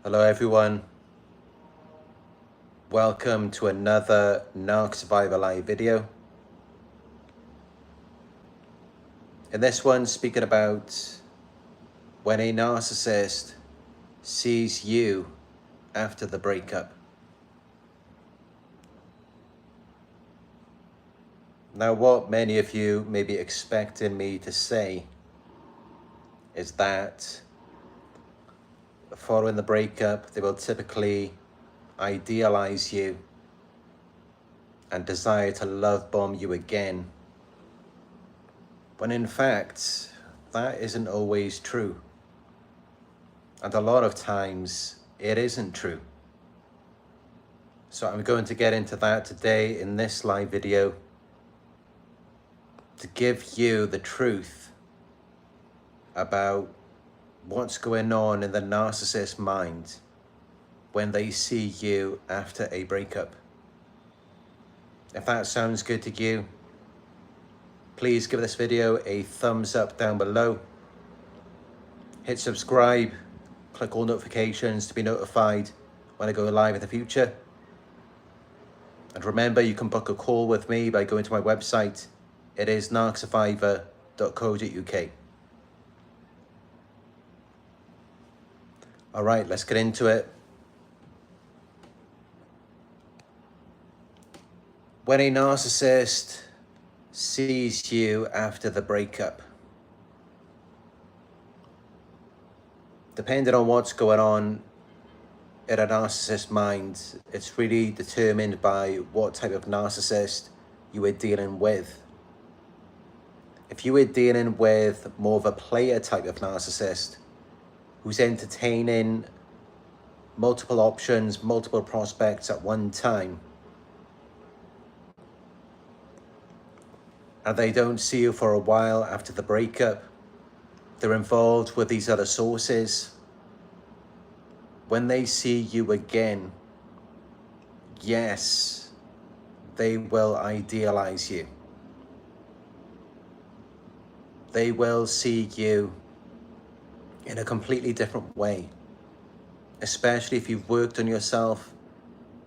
Hello everyone, welcome to another Narc Survivor live video. In this one, speaking about when a narcissist sees you after the breakup. Now, what many of you may be expecting me to say is that following the breakup, they will typically idealize you and desire to love bomb you again, when in fact that isn't always true, and a lot of times it isn't true. So I'm going to get into that today in this live video to give you the truth about what's going on in the narcissist's mind when they see you after a breakup. If that sounds good to you, please give this video a thumbs up down below. Hit subscribe, click all notifications to be notified when I go live in the future. And remember, you can book a call with me by going to my website. It is narcsurvivor.co.uk. All right, let's get into it. When a narcissist sees you after the breakup, depending on what's going on in a narcissist's mind, it's really determined by what type of narcissist you are dealing with. If you were dealing with more of a player type of narcissist who's entertaining multiple options, multiple prospects at one time, and they don't see you for a while after the breakup, they're involved with these other sources. When they see you again, yes, they will idealize you. They will see you in a completely different way, especially if you've worked on yourself,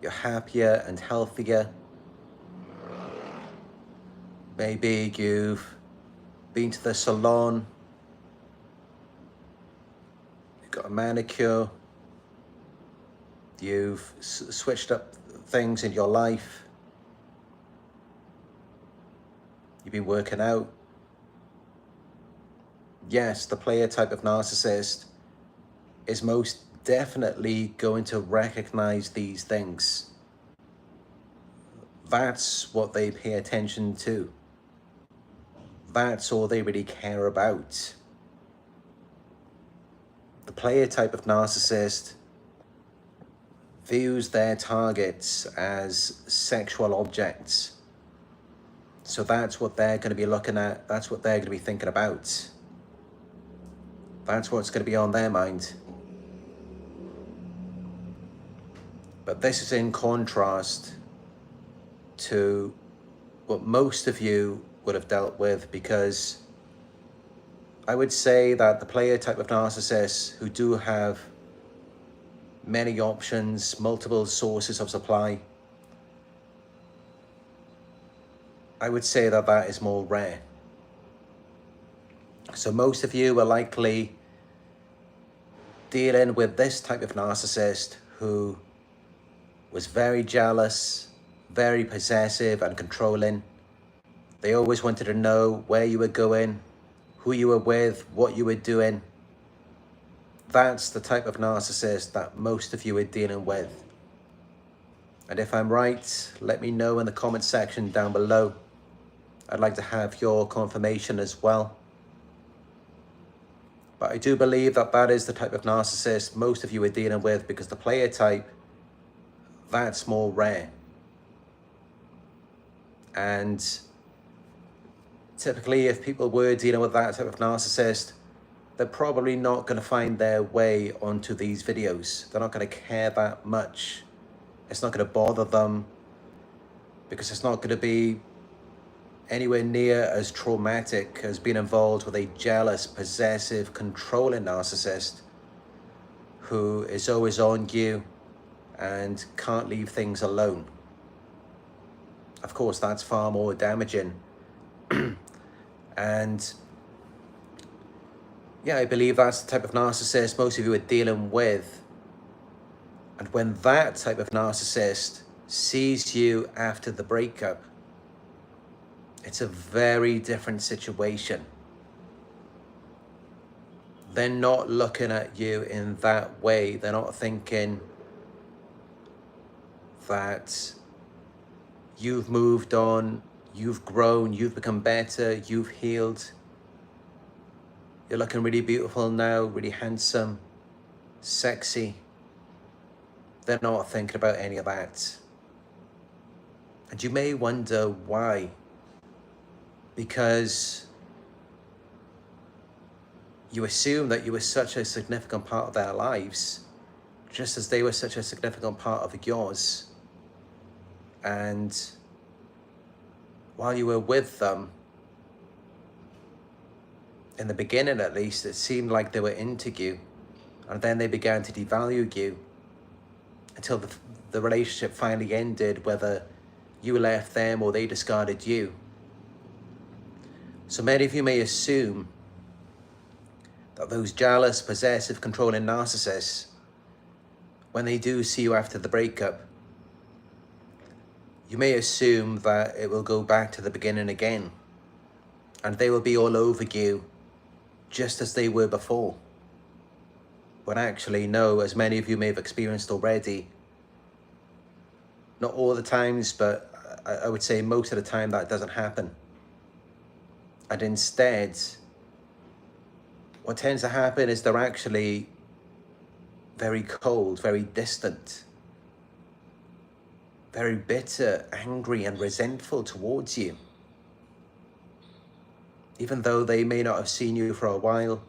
you're happier and healthier. Maybe you've been to the salon, you've got a manicure, you've switched up things in your life, you've been working out. Yes, the player type of narcissist is most definitely going to recognize these things. That's what they pay attention to. That's all they really care about. The player type of narcissist views their targets as sexual objects. So that's what they're going to be looking at. That's what they're going to be thinking about. That's what's going to be on their mind. But this is in contrast to what most of you would have dealt with, because I would say that the player type of narcissists who do have many options, multiple sources of supply, I would say that that is more rare. So most of you are likely dealing with this type of narcissist who was very jealous, very possessive and controlling. They always wanted to know where you were going, who you were with, what you were doing. That's the type of narcissist that most of you are dealing with. And if I'm right, let me know in the comment section down below. I'd like to have your confirmation as well. But I do believe that that is the type of narcissist most of you are dealing with, because the player type, that's more rare. And typically, if people were dealing with that type of narcissist, they're probably not going to find their way onto these videos. They're not going to care that much. It's not going to bother them, because it's not going to be anywhere near as traumatic as being involved with a jealous, possessive, controlling narcissist who is always on you and can't leave things alone. Of course, that's far more damaging. And yeah, I believe that's the type of narcissist most of you are dealing with. And when that type of narcissist sees you after the breakup, it's a very different situation. They're not looking at you in that way. They're not thinking that you've moved on, you've grown, you've become better, you've healed. You're looking really beautiful now, really handsome, sexy. They're not thinking about any of that. And you may wonder why. Because you assume that you were such a significant part of their lives, just as they were such a significant part of yours. And while you were with them, in the beginning at least, it seemed like they were into you. And then they began to devalue you until the relationship finally ended, whether you left them or they discarded you. So many of you may assume that those jealous, possessive, controlling narcissists, when they do see you after the breakup, you may assume that it will go back to the beginning again, and they will be all over you just as they were before. When actually, no, as many of you may have experienced already, not all the times, but I would say most of the time that doesn't happen. And instead, what tends to happen is they're actually very cold, very distant, very bitter, angry, and resentful towards you. Even though they may not have seen you for a while,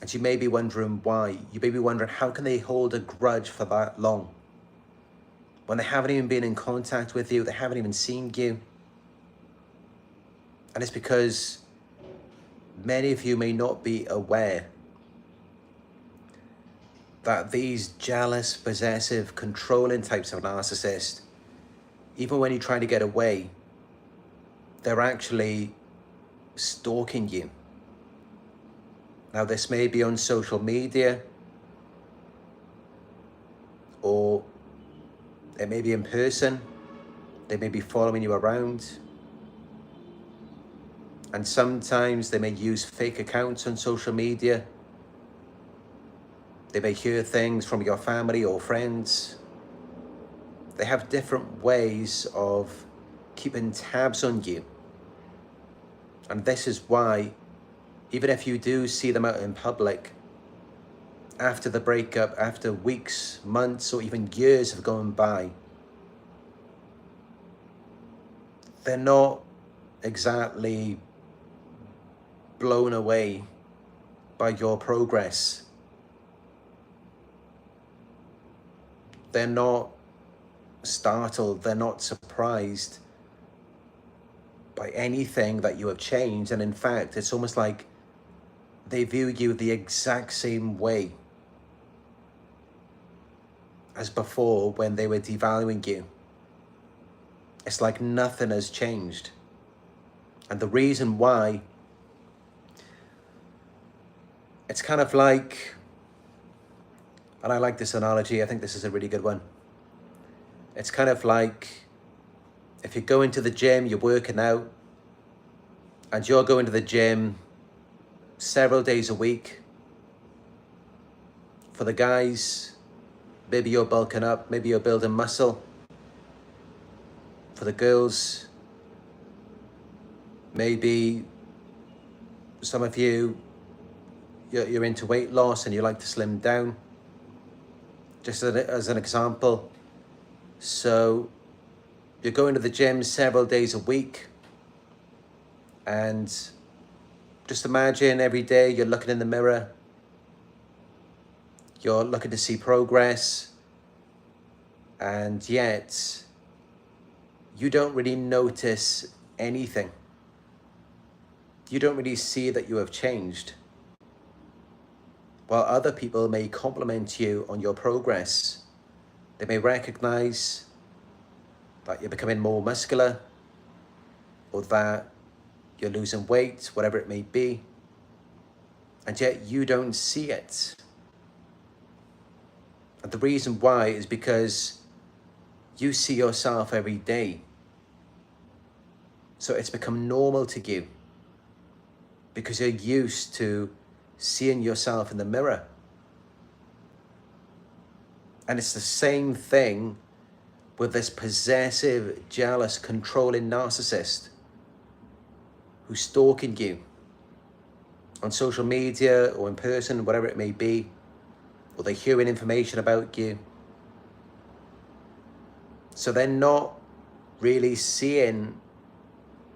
and you may be wondering why. You may be wondering, how can they hold a grudge for that long? When they haven't even been in contact with you, they haven't even seen you. And it's because many of you may not be aware that these jealous, possessive, controlling types of narcissists, even when you try to get away, they're actually stalking you. Now, this may be on social media, or it may be in person. They may be following you around. And sometimes they may use fake accounts on social media. They may hear things from your family or friends. They have different ways of keeping tabs on you. And this is why, even if you do see them out in public, after the breakup, after weeks, months, or even years have gone by, they're not exactly blown away by your progress. They're not startled, they're not surprised by anything that you have changed. And in fact, it's almost like they view you the exact same way as before when they were devaluing you. It's like nothing has changed. And the reason why, it's kind of like, and I like this analogy, I think this is a really good one. It's kind of like if you're going to the gym, you're working out, and you're going to the gym several days a week. For the guys, maybe you're bulking up, maybe you're building muscle. For the girls, maybe some of you, you're into weight loss and you like to slim down. Just as an example. So you're going to the gym several days a week, and just imagine every day you're looking in the mirror, you're looking to see progress, and yet you don't really notice anything. You don't really see that you have changed. while other people may compliment you on your progress. They may recognize that you're becoming more muscular, or that you're losing weight, whatever it may be, and yet you don't see it. And the reason why is because you see yourself every day. So it's become normal to you because you're used to seeing yourself in the mirror. And it's the same thing with this possessive, jealous, controlling narcissist who's stalking you on social media or in person, whatever it may be, or they're hearing information about you. So they're not really seeing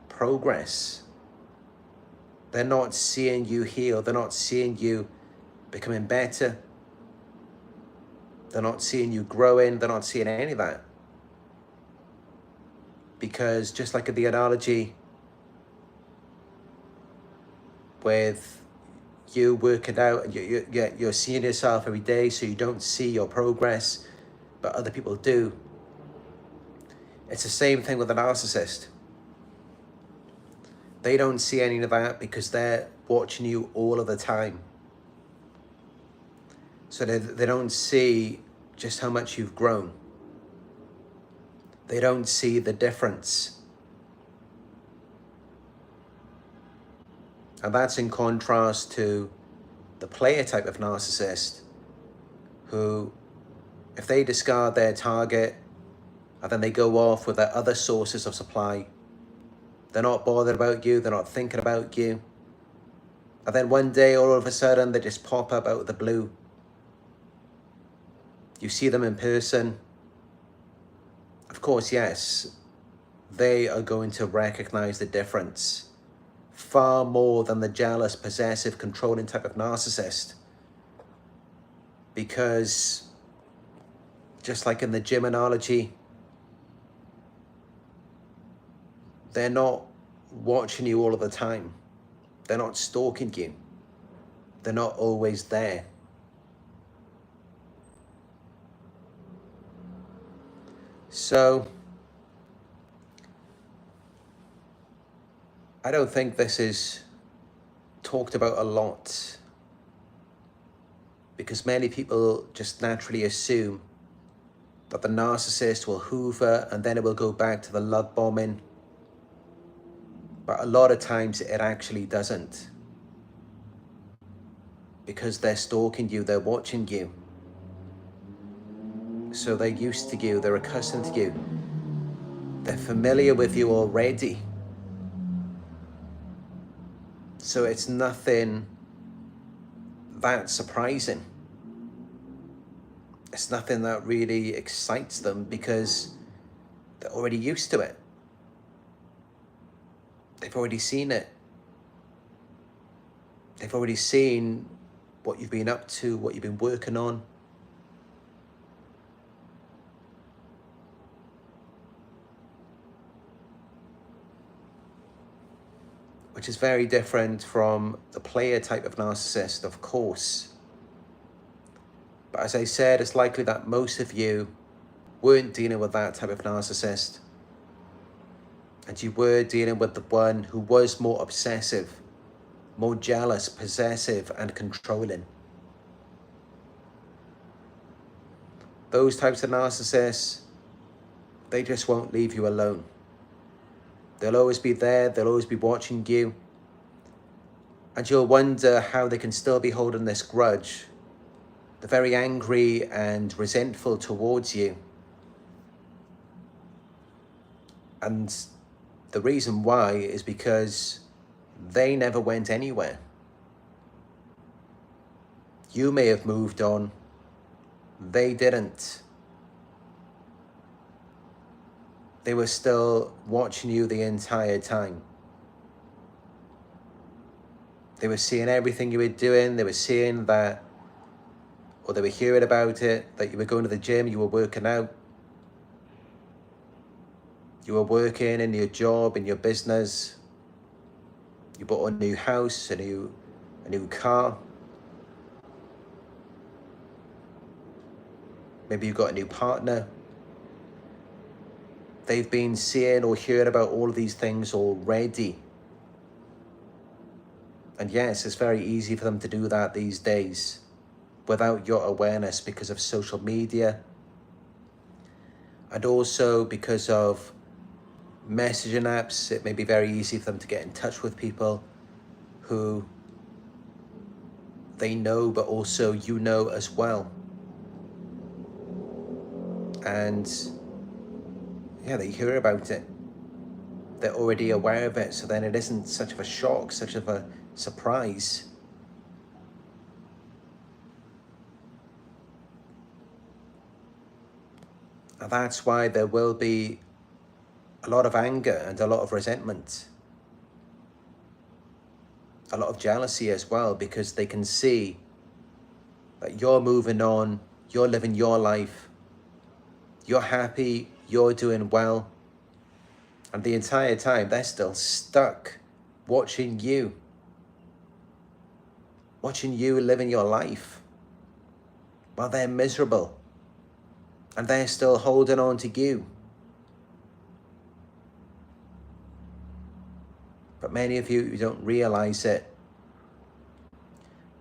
progress. They're not seeing you heal. They're not seeing you becoming better. They're not seeing you growing. They're not seeing any of that. Because just like in the analogy with you working out, and you're seeing yourself every day, so you don't see your progress, but other people do. It's the same thing with a narcissist. They don't see any of that because they're watching you all of the time. So they don't see just how much you've grown. They don't see the difference. And that's in contrast to the player type of narcissist who, if they discard their target and then they go off with their other sources of supply, they're not bothered about you, they're not thinking about you. And then one day, all of a sudden, they just pop up out of the blue. You see them in person. Of course, yes, they are going to recognize the difference far more than the jealous, possessive, controlling type of narcissist. Because just like in the gym analogy, they're not watching you all of the time. They're not stalking you. They're not always there. So I don't think this is talked about a lot because many people just naturally assume that the narcissist will hoover and then it will go back to the love bombing. But a lot of times it actually doesn't. Because they're stalking you, they're watching you. So they're used to you, they're accustomed to you. They're familiar with you already. So it's nothing that surprising. It's nothing that really excites them because they're already used to it. They've already seen it. They've already seen what you've been up to, what you've been working on. Which is very different from the player type of narcissist, of course. But as I said, it's likely that most of you weren't dealing with that type of narcissist. And you were dealing with the one who was more obsessive, more jealous, possessive, and controlling. Those types of narcissists, they just won't leave you alone. They'll always be there, they'll always be watching you. And you'll wonder how they can still be holding this grudge. They're very angry and resentful towards you. And the reason why is because they never went anywhere. You may have moved on, they didn't. They were still watching you the entire time. They were seeing everything you were doing. They were seeing that, or they were hearing about it, that you were going to the gym, you were working out. You were working in your job, in your business. You bought a new house, a new car. maybe you've got a new partner. They've been seeing or hearing about all of these things already. And yes, it's very easy for them to do that these days without your awareness because of social media, and also because of messaging apps. It may be very easy for them to get in touch with people who they know, but also you know as well. And yeah, they hear about it. They're already aware of it. So then it isn't such of a shock, such of a surprise. And that's why there will be a lot of anger and a lot of resentment. A lot of jealousy as well, because they can see that you're moving on, you're living your life, you're happy, you're doing well. And the entire time they're still stuck watching you living your life while they're miserable, and they're still holding on to you. But many of you don't realize it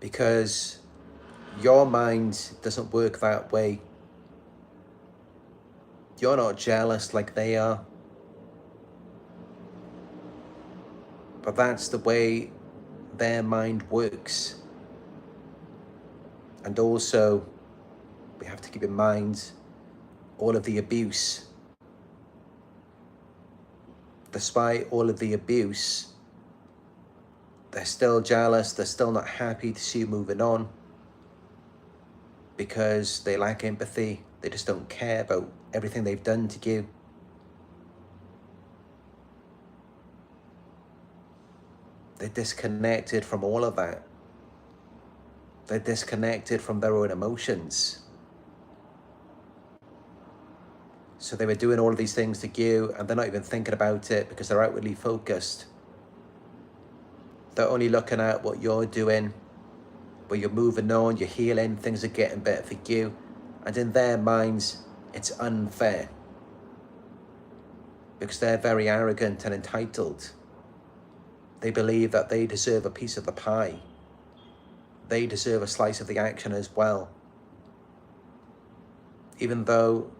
because your mind doesn't work that way. You're not jealous like they are. But that's the way their mind works. And also, we have to keep in mind all of the abuse. Despite all of the abuse, they're still jealous, they're still not happy to see you moving on because they lack empathy. They just don't care about everything they've done to you. They're disconnected from all of that. They're disconnected from their own emotions. So they were doing all of these things to you and they're not even thinking about it because they're outwardly focused. They're only looking at what you're doing, where you're moving on, you're healing, things are getting better for you. And in their minds, it's unfair because they're very arrogant and entitled. They believe that they deserve a piece of the pie. They deserve a slice of the action as well, even though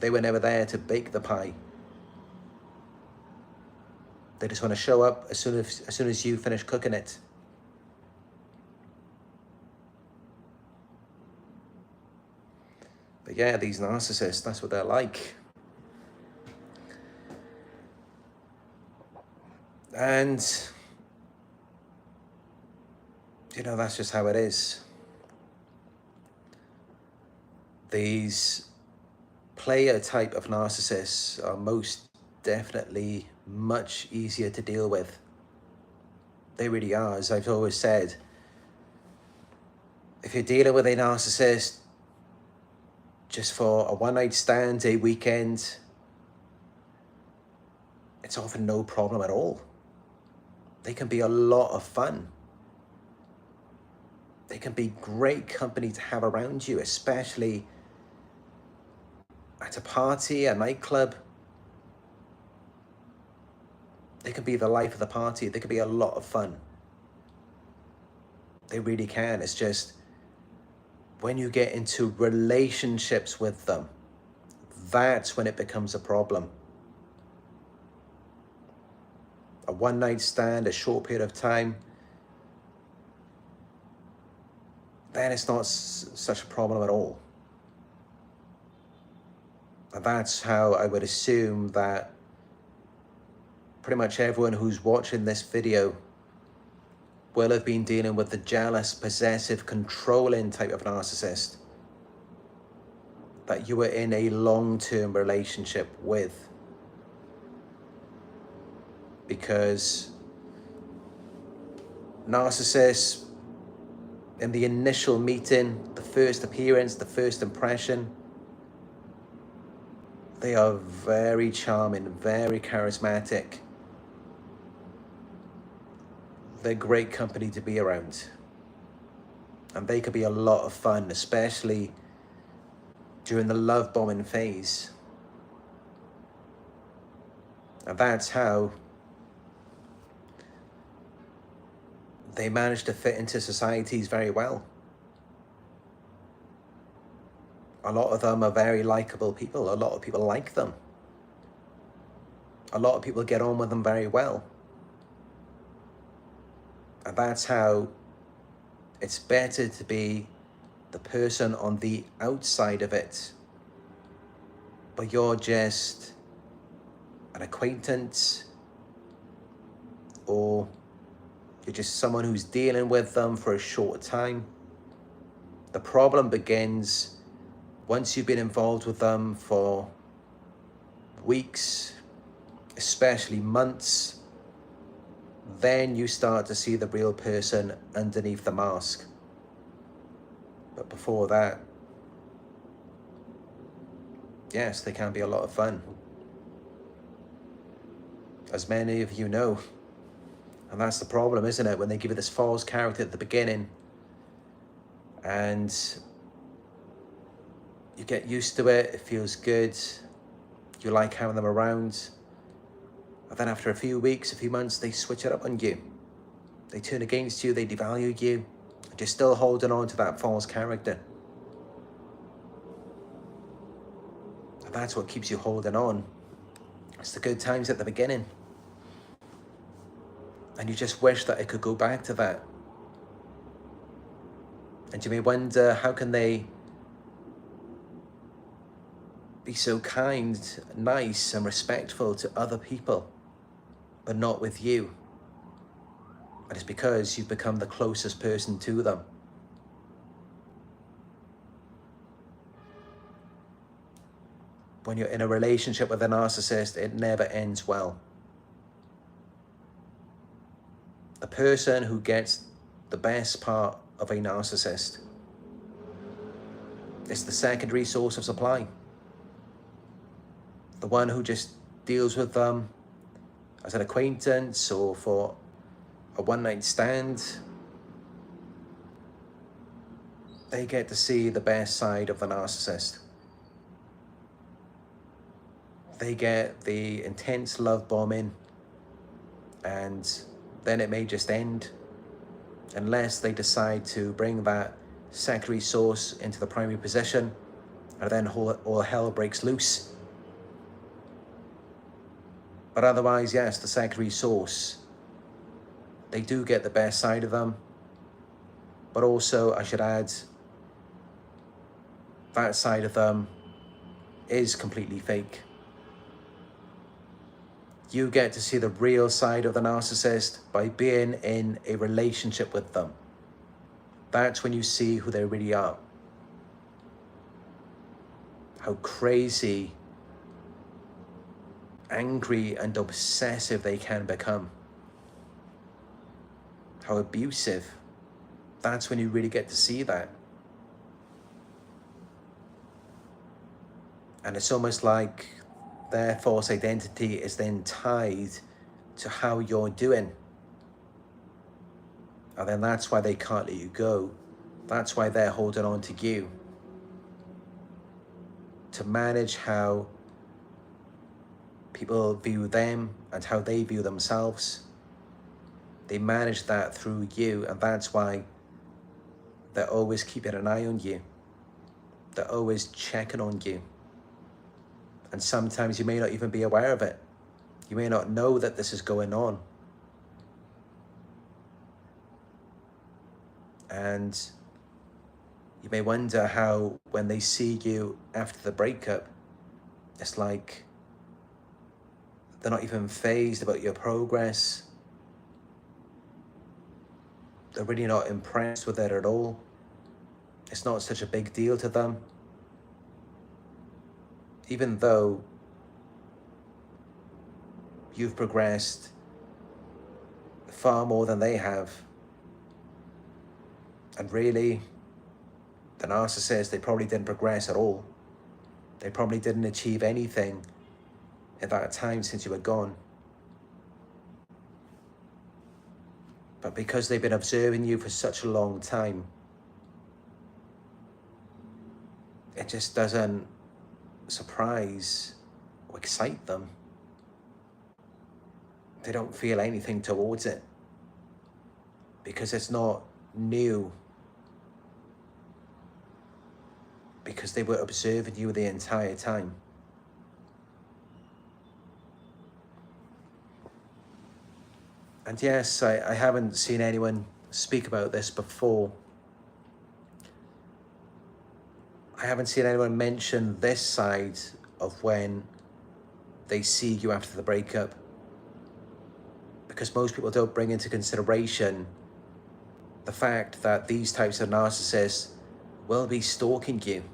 they were never there to bake the pie. They just want to show up as soon as you finish cooking it. But yeah, these narcissists, that's what they're like. And you know, that's just how it is. These player type of narcissists are most definitely much easier to deal with. They really are. As I've always said, if you're dealing with a narcissist just for a one-night stand, a weekend, it's often no problem at all. They can be a lot of fun. They can be great company to have around you, especially at a party, a nightclub. They can be the life of the party. They can be a lot of fun. They really can. It's just when you get into relationships with them, that's when it becomes a problem. A one-night stand, a short period of time, then it's not such a problem at all. And that's how I would assume that pretty much everyone who's watching this video will have been dealing with the jealous, possessive, controlling type of narcissist that you were in a long-term relationship with. Because narcissists, in the initial meeting, the first appearance, the first impression, they are very charming, very charismatic. They're great company to be around. And they could be a lot of fun, especially during the love bombing phase. And that's how they manage to fit into societies very well. A lot of them are very likable people. A lot of people like them. A lot of people get on with them very well. And that's how it's better to be the person on the outside of it, but you're just an acquaintance, or you're just someone who's dealing with them for a short time. The problem begins once you've been involved with them for weeks, especially months. Then you start to see the real person underneath the mask. But before that, yes, they can be a lot of fun, as many of you know. And that's the problem, isn't it? When they give you this false character at the beginning and you get used to it, it feels good, you like having them around. But then after a few weeks, a few months, they switch it up on you. They turn against you, they devalue you, and you're still holding on to that false character. And that's what keeps you holding on. It's the good times at the beginning. And you just wish that it could go back to that. And you may wonder, how can they be so kind, nice, and respectful to other people, but not with you? And it's because you've become the closest person to them. When you're in a relationship with a narcissist, it never ends well. The person who gets the best part of a narcissist is the secondary source of supply. The one who just deals with them as an acquaintance or for a one-night stand, they get to see the best side of the narcissist. They get the intense love bombing, and then it may just end unless they decide to bring that secondary source into the primary position, and then all hell breaks loose. But otherwise, yes, the secondary source, they do get the best side of them. But also, I should add, that side of them is completely fake. You get to see the real side of the narcissist by being in a relationship with them. That's when you see who they really are. How crazy, angry, and obsessive they can become. How abusive. That's when you really get to see that. And it's almost like their false identity is then tied to how you're doing. And then that's why they can't let you go. That's why they're holding on to you. To manage how people view them and how they view themselves. They manage that through you, and that's why they're always keeping an eye on you. They're always checking on you. And sometimes you may not even be aware of it. You may not know that this is going on. And you may wonder how, when they see you after the breakup, it's like they're not even fazed about your progress. They're really not impressed with it at all. It's not such a big deal to them. Even though you've progressed far more than they have. And really, the narcissist, they probably didn't progress at all. They probably didn't achieve anything at that time since you were gone. But because they've been observing you for such a long time, it just doesn't surprise or excite them. They don't feel anything towards it because it's not new, because they were observing you the entire time. And yes, I haven't seen anyone speak about this before. I haven't seen anyone mention this side of when they see you after the breakup, because most people don't bring into consideration the fact that these types of narcissists will be stalking you.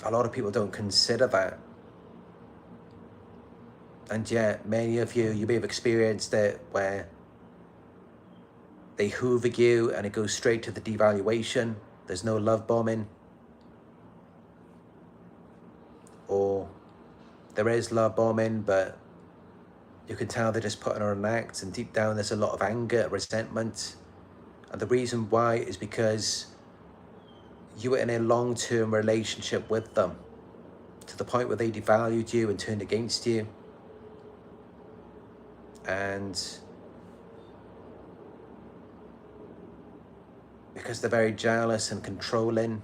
A lot of people don't consider that. And yet, many of you may have experienced it where they hoover you and it goes straight to the devaluation. There's no love bombing. Or there is love bombing, but you can tell they're just putting on an act, and deep down there's a lot of anger, resentment. And the reason why is because you were in a long-term relationship with them to the point where they devalued you and turned against you. And because they're very jealous and controlling,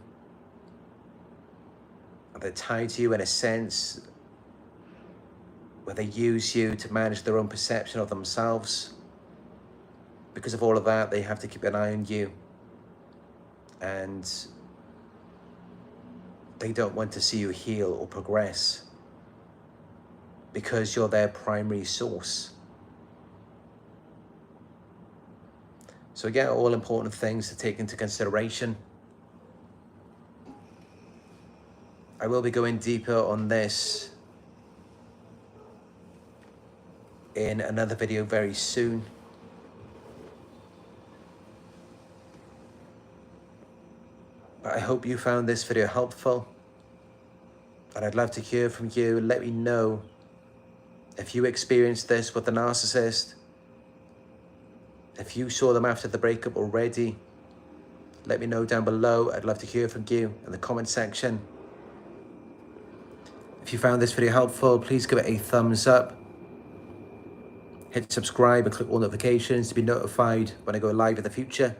they're tied to you in a sense where they use you to manage their own perception of themselves. Because of all of that, they have to keep an eye on you, and they don't want to see you heal or progress because you're their primary source. So again, all important things to take into consideration. I will be going deeper on this in another video very soon. But I hope you found this video helpful, and I'd love to hear from you. Let me know if you experienced this with a narcissist. If you saw them after the breakup already, let me know down below. I'd love to hear from you in the comment section. If you found this video helpful, please give it a thumbs up. Hit subscribe and click all notifications to be notified when I go live in the future.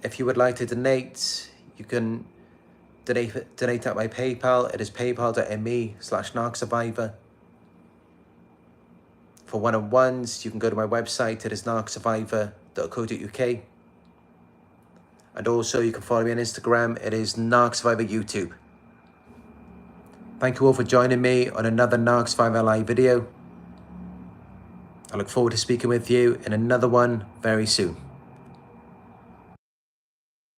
If you would like to donate, you can donate at my PayPal. It is paypal.me/Narc Survivor. For one-on-ones, you can go to my website. It is narcsurvivor.co.uk. And also you can follow me on Instagram. It is Narc Survivor YouTube. Thank you all for joining me on another Narc Survivor live video. I look forward to speaking with you in another one very soon.